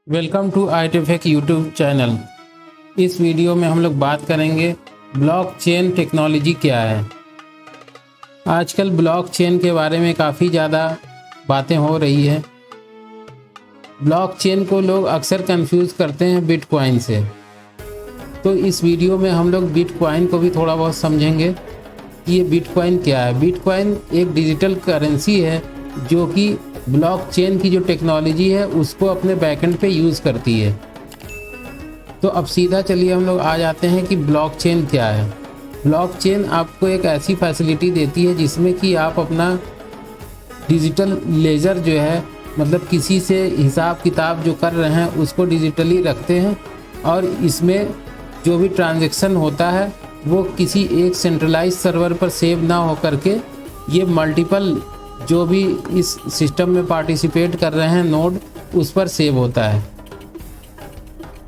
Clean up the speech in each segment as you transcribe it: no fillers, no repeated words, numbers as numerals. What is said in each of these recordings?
Welcome to ITFAQ YouTube channel. इस video में हम लोग बात करेंगे ब्लॉकचेन टेक्नोलॉजी क्या है। आजकल ब्लॉकचेन के बारे में काफ़ी ज़्यादा बातें हो रही है। ब्लॉकचेन को लोग अक्सर कंफ्यूज करते हैं बिटकॉइन से, तो इस वीडियो में हम लोग बिटकॉइन को भी थोड़ा बहुत समझेंगे कि ये बिटकॉइन क्या है। बिटकॉइन एक डिजिटल करेंसी है जो कि ब्लॉकचेन की जो टेक्नोलॉजी है उसको अपने बैकएंड पे यूज़ करती है। तो अब सीधा चलिए हम लोग आ जाते हैं कि ब्लॉकचेन क्या है। ब्लॉकचेन आपको एक ऐसी फैसिलिटी देती है जिसमें कि आप अपना डिजिटल लेजर जो है, मतलब किसी से हिसाब किताब जो कर रहे हैं उसको डिजिटली रखते हैं, और इसमें जो भी ट्रांजैक्शन होता है वो किसी एक सेंट्रलाइज सर्वर पर सेव ना हो करके ये मल्टीपल जो भी इस सिस्टम में पार्टिसिपेट कर रहे हैं नोड, उस पर सेव होता है।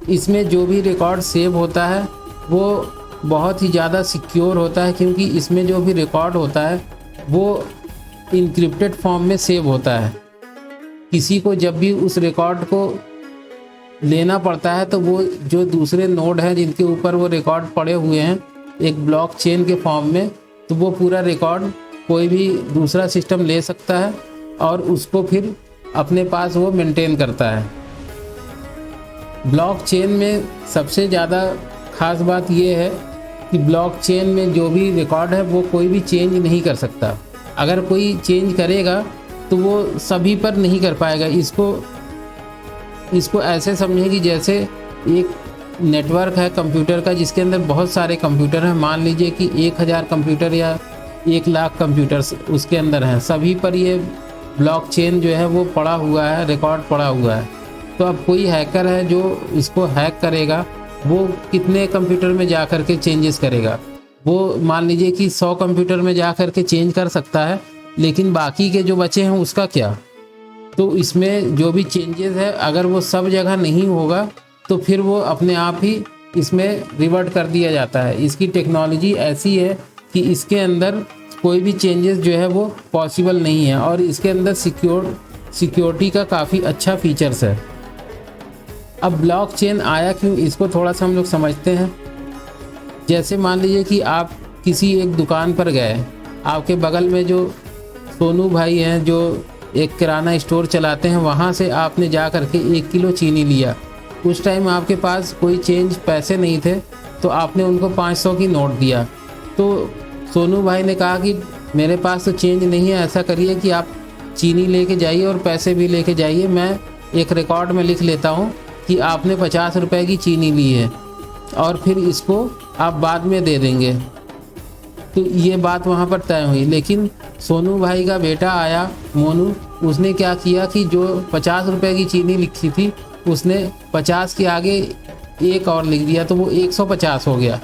इसमें जो भी रिकॉर्ड सेव होता है वो बहुत ही ज़्यादा सिक्योर होता है, क्योंकि इसमें जो भी रिकॉर्ड होता है वो इनक्रिप्टेड फॉर्म में सेव होता है। किसी को जब भी उस रिकॉर्ड को लेना पड़ता है तो वो जो दूसरे नोड हैं जिनके ऊपर वो रिकॉर्ड पड़े हुए हैं एक ब्लॉकचेन के फॉर्म में, तो वो पूरा रिकॉर्ड कोई भी दूसरा सिस्टम ले सकता है और उसको फिर अपने पास वो मेंटेन करता है। ब्लॉकचेन में सबसे ज़्यादा ख़ास बात ये है कि ब्लॉकचेन में जो भी रिकॉर्ड है वो कोई भी चेंज नहीं कर सकता। अगर कोई चेंज करेगा तो वो सभी पर नहीं कर पाएगा। इसको ऐसे समझें कि जैसे एक नेटवर्क है कंप्यूटर का जिसके अंदर बहुत सारे कंप्यूटर हैं। मान लीजिए कि 1000 कंप्यूटर या 1,00,000 कंप्यूटर्स उसके अंदर हैं, सभी पर ये ब्लॉकचेन जो है वो पड़ा हुआ है, रिकॉर्ड पड़ा हुआ है। तो अब कोई हैकर है जो इसको हैक करेगा, वो कितने कंप्यूटर में जा कर के चेंजेस करेगा। वो मान लीजिए कि 100 कंप्यूटर में जा कर के चेंज कर सकता है, लेकिन बाकी के जो बचे हैं उसका क्या। तो इसमें जो भी चेंजेस है अगर वो सब जगह नहीं होगा तो फिर वो अपने आप ही इसमें रिवर्ट कर दिया जाता है। इसकी टेक्नोलॉजी ऐसी है कि इसके अंदर कोई भी चेंजेस जो है वो पॉसिबल नहीं है, और इसके अंदर सिक्योरिटी का काफ़ी अच्छा फीचर्स है। अब ब्लॉकचेन आया क्यों, इसको थोड़ा सा हम लोग समझते हैं। जैसे मान लीजिए कि आप किसी एक दुकान पर गए, आपके बगल में जो सोनू भाई हैं जो एक किराना स्टोर चलाते हैं, वहाँ से आपने जा कर के 1 किलो चीनी लिया। उस टाइम आपके पास कोई चेंज पैसे नहीं थे, तो आपने उनको 500 की नोट दिया। तो सोनू भाई ने कहा कि मेरे पास तो चेंज नहीं है, ऐसा करिए कि आप चीनी लेके जाइए और पैसे भी लेके जाइए, मैं एक रिकॉर्ड में लिख लेता हूँ कि आपने 50 रुपए की चीनी ली है और फिर इसको आप बाद में दे देंगे। तो ये बात वहाँ पर तय हुई। लेकिन सोनू भाई का बेटा आया मोनू, उसने क्या किया कि जो 50 रुपए की चीनी लिखी थी उसने 50 के आगे एक और लिख दिया, तो वो 150 हो गया।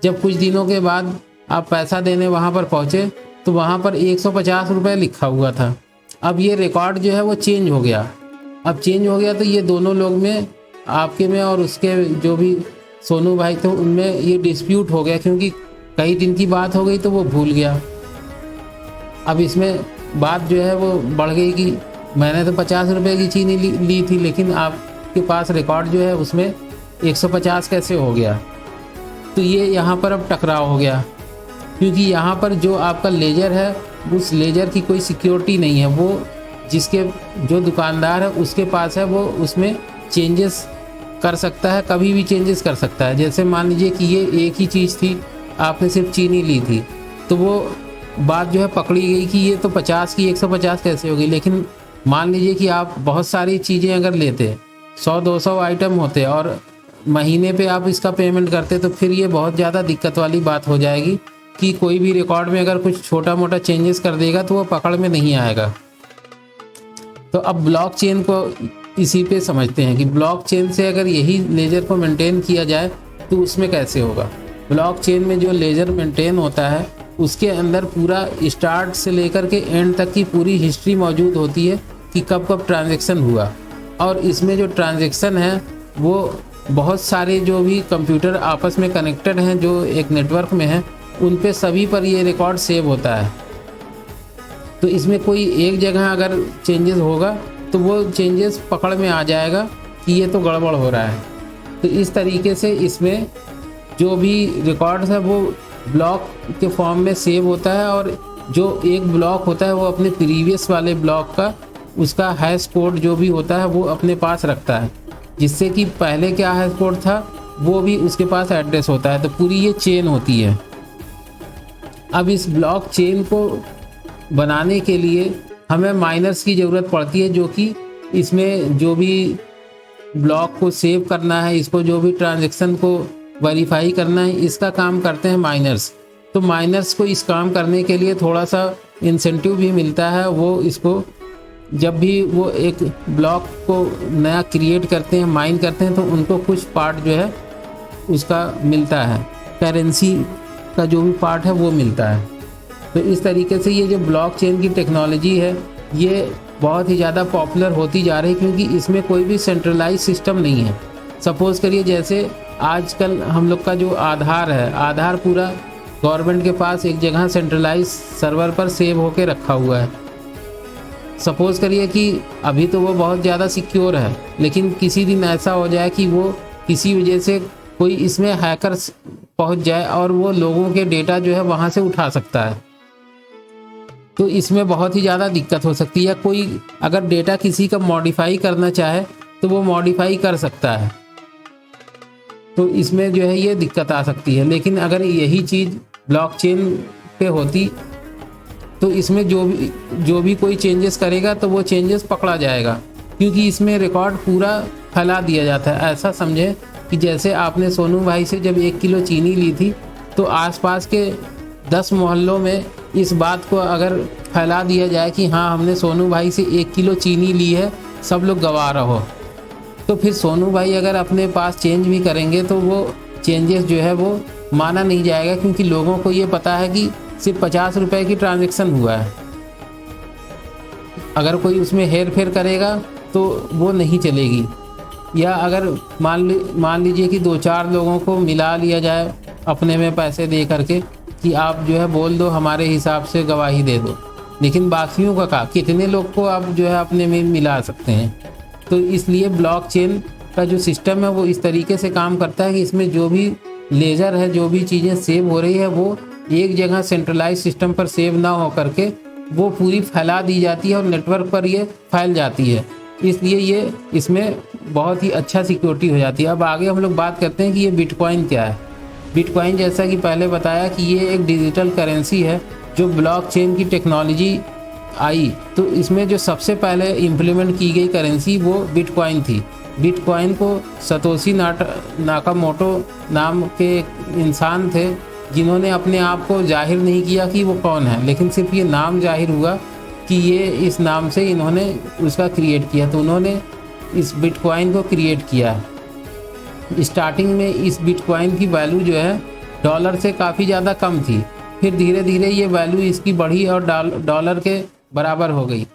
जब कुछ दिनों के बाद आप पैसा देने वहाँ पर पहुँचे तो वहाँ पर 150 रुपये लिखा हुआ था। अब ये रिकॉर्ड जो है वो चेंज हो गया। अब चेंज हो गया तो ये दोनों लोग में, आपके में और उसके जो भी सोनू भाई थे उनमें ये डिस्प्यूट हो गया, क्योंकि कई दिन की बात हो गई तो वो भूल गया। अब इसमें बात जो है वो बढ़ गई कि मैंने तो 50 रुपये की चीनी ली थी, लेकिन आपके पास रिकॉर्ड जो है उसमें 150 कैसे हो गया। तो ये यहाँ पर अब टकराव हो गया, क्योंकि यहाँ पर जो आपका लेजर है उस लेजर की कोई सिक्योरिटी नहीं है। वो जिसके जो दुकानदार है उसके पास है, वो उसमें चेंजेस कर सकता है, कभी भी चेंजेस कर सकता है। जैसे मान लीजिए कि ये एक ही चीज़ थी, आपने सिर्फ चीनी ली थी, तो वो बात जो है पकड़ी गई कि ये तो 50 की 150 कैसे होगी। लेकिन मान लीजिए कि आप बहुत सारी चीज़ें अगर लेते, 100-200 आइटम होते और महीने पे आप इसका पेमेंट करते, तो फिर ये बहुत ज़्यादा दिक्कत वाली बात हो जाएगी कि कोई भी रिकॉर्ड में अगर कुछ छोटा मोटा चेंजेस कर देगा तो वो पकड़ में नहीं आएगा। तो अब ब्लॉकचेन को इसी पे समझते हैं कि ब्लॉकचेन से अगर यही लेजर को मेंटेन किया जाए तो उसमें कैसे होगा। ब्लॉकचेन में जो लेजर मेंटेन होता है उसके अंदर पूरा स्टार्ट से लेकर के एंड तक की पूरी हिस्ट्री मौजूद होती है कि कब कब ट्रांजैक्शन हुआ। और इसमें जो ट्रांजैक्शन है वो बहुत सारे जो भी कंप्यूटर आपस में कनेक्टेड हैं जो एक नेटवर्क में हैं, उन पे सभी पर ये रिकॉर्ड सेव होता है। तो इसमें कोई एक जगह अगर चेंजेस होगा तो वो चेंजेस पकड़ में आ जाएगा कि ये तो गड़बड़ हो रहा है। तो इस तरीके से इसमें जो भी रिकॉर्ड्स है वो ब्लॉक के फॉर्म में सेव होता है, और जो एक ब्लॉक होता है वो अपने प्रीवियस वाले ब्लॉक का उसका हैश कोड जो भी होता है वो अपने पास रखता है, जिससे कि पहले क्या हैश कोड था वो भी उसके पास एड्रेस होता है। तो पूरी ये चेन होती है। अब इस ब्लॉक चेन को बनाने के लिए हमें माइनर्स की ज़रूरत पड़ती है, जो कि इसमें जो भी ब्लॉक को सेव करना है, इसको जो भी ट्रांजैक्शन को वेरीफाई करना है, इसका काम करते हैं माइनर्स। तो माइनर्स को इस काम करने के लिए थोड़ा सा इंसेंटिव भी मिलता है। वो इसको जब भी वो एक ब्लॉक को नया क्रिएट करते हैं, माइन करते हैं, तो उनको कुछ पार्ट जो है उसका मिलता है, करेंसी का जो भी पार्ट है वो मिलता है। तो इस तरीके से ये जो ब्लॉकचेन की टेक्नोलॉजी है ये बहुत ही ज़्यादा पॉपुलर होती जा रही है, क्योंकि इसमें कोई भी सेंट्रलाइज सिस्टम नहीं है। सपोज़ करिए जैसे आजकल हम लोग का जो आधार है, आधार पूरा गवर्नमेंट के पास एक जगह सेंट्रलाइज सर्वर पर सेव होके रखा हुआ है। सपोज़ करिए कि अभी तो वो बहुत ज़्यादा सिक्योर है, लेकिन किसी दिन ऐसा हो जाए कि वो किसी वजह से कोई इसमें हैकर्स पहुंच जाए और वो लोगों के डेटा जो है वहाँ से उठा सकता है। तो इसमें बहुत ही ज़्यादा दिक्कत हो सकती है। कोई अगर डेटा किसी का मॉडिफाई करना चाहे तो वो मॉडिफाई कर सकता है, तो इसमें जो है ये दिक्कत आ सकती है। लेकिन अगर यही चीज़ ब्लॉकचेन पे होती तो इसमें जो भी कोई चेंजेस करेगा तो वो चेंजेस पकड़ा जाएगा, क्योंकि इसमें रिकॉर्ड पूरा फैला दिया जाता है। ऐसा समझे कि जैसे आपने सोनू भाई से जब 1 किलो चीनी ली थी, तो आसपास के 10 मोहल्लों में इस बात को अगर फैला दिया जाए कि हाँ हमने सोनू भाई से 1 किलो चीनी ली है, सब लोग गवाह रहो, तो फिर सोनू भाई अगर अपने पास चेंज भी करेंगे तो वो चेंजेस जो है वो माना नहीं जाएगा, क्योंकि लोगों को ये पता है कि सिर्फ 50 रुपए की ट्रांजैक्शन हुआ है। अगर कोई उसमें हेर फेर करेगा तो वो नहीं चलेगी। या अगर मान लीजिए कि 2-4 लोगों को मिला लिया जाए अपने में पैसे दे करके कि आप जो है बोल दो हमारे हिसाब से गवाही दे दो, लेकिन बाकियों का कितने लोग को आप जो है अपने में मिला सकते हैं। तो इसलिए ब्लॉकचेन का जो सिस्टम है वो इस तरीके से काम करता है कि इसमें जो भी लेजर है, जो भी चीज़ें सेव हो रही है वो एक जगह सेंट्रलाइज सिस्टम पर सेव ना हो करके वो पूरी फैला दी जाती है और नेटवर्क पर ये फैल जाती है। इसलिए ये इसमें बहुत ही अच्छा सिक्योरिटी हो जाती है। अब आगे हम लोग बात करते हैं कि ये बिटकॉइन क्या है। बिटकॉइन जैसा कि पहले बताया कि ये एक डिजिटल करेंसी है जो ब्लॉकचेन की टेक्नोलॉजी आई, तो इसमें जो सबसे पहले इम्प्लीमेंट की गई करेंसी वो बिटकॉइन थी। बिटकॉइन को सतोशी नाकामोटो नाम के इंसान थे जिन्होंने अपने आप को जाहिर नहीं किया कि वो कौन है, लेकिन सिर्फ ये नाम जाहिर हुआ कि ये इस नाम से इन्होंने उसका क्रिएट किया, तो उन्होंने इस बिटकॉइन को क्रिएट किया। स्टार्टिंग में इस बिटकॉइन की वैल्यू जो है डॉलर से काफ़ी ज़्यादा कम थी, फिर धीरे धीरे ये वैल्यू इसकी बढ़ी और डॉलर के बराबर हो गई।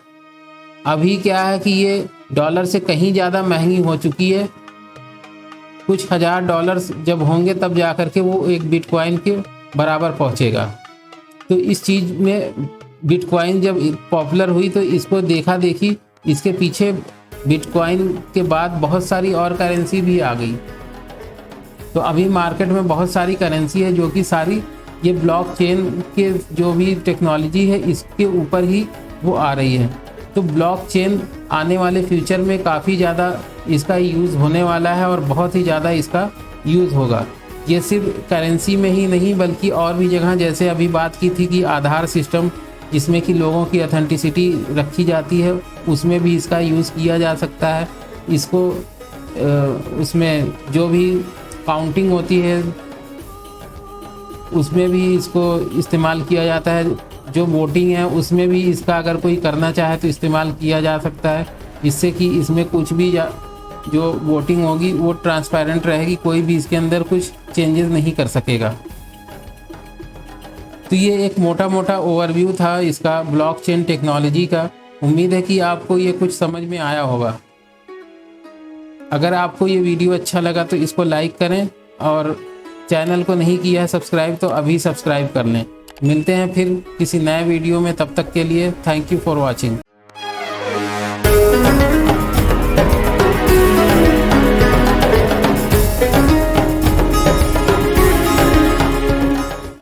अभी क्या है कि ये डॉलर से कहीं ज़्यादा महंगी हो चुकी है। कुछ हज़ार डॉलर जब होंगे तब जा कर के वो एक बिटकॉइन के बराबर पहुंचेगा। तो इस चीज़ में बिटकॉइन जब पॉपुलर हुई तो इसको देखा देखी इसके पीछे बिटकॉइन के बाद बहुत सारी और करेंसी भी आ गई। तो अभी मार्केट में बहुत सारी करेंसी है जो कि सारी ये ब्लॉकचेन के जो भी टेक्नोलॉजी है इसके ऊपर ही वो आ रही है। तो ब्लॉकचेन आने वाले फ्यूचर में काफ़ी ज़्यादा इसका यूज़ होने वाला है और बहुत ही ज़्यादा इसका यूज़ होगा। ये सिर्फ करेंसी में ही नहीं बल्कि और भी जगह, जैसे अभी बात की थी कि आधार सिस्टम जिसमें कि लोगों की ऑथेंटिसिटी रखी जाती है, उसमें भी इसका यूज़ किया जा सकता है। इसको उसमें जो भी काउंटिंग होती है उसमें भी इसको इस्तेमाल किया जाता है। जो वोटिंग है उसमें भी इसका अगर कोई करना चाहे तो इस्तेमाल किया जा सकता है, इससे कि इसमें कुछ भी जो वोटिंग होगी वो ट्रांसपेरेंट रहेगी, कोई भी इसके अंदर कुछ चेंजेस नहीं कर सकेगा। तो ये एक मोटा मोटा ओवरव्यू था इसका ब्लॉकचेन टेक्नोलॉजी का। उम्मीद है कि आपको ये कुछ समझ में आया होगा। अगर आपको ये वीडियो अच्छा लगा तो इसको लाइक करें और चैनल को नहीं किया है सब्सक्राइब तो अभी सब्सक्राइब कर लें। मिलते हैं फिर किसी नए वीडियो में, तब तक के लिए थैंक यू फॉर वॉचिंग।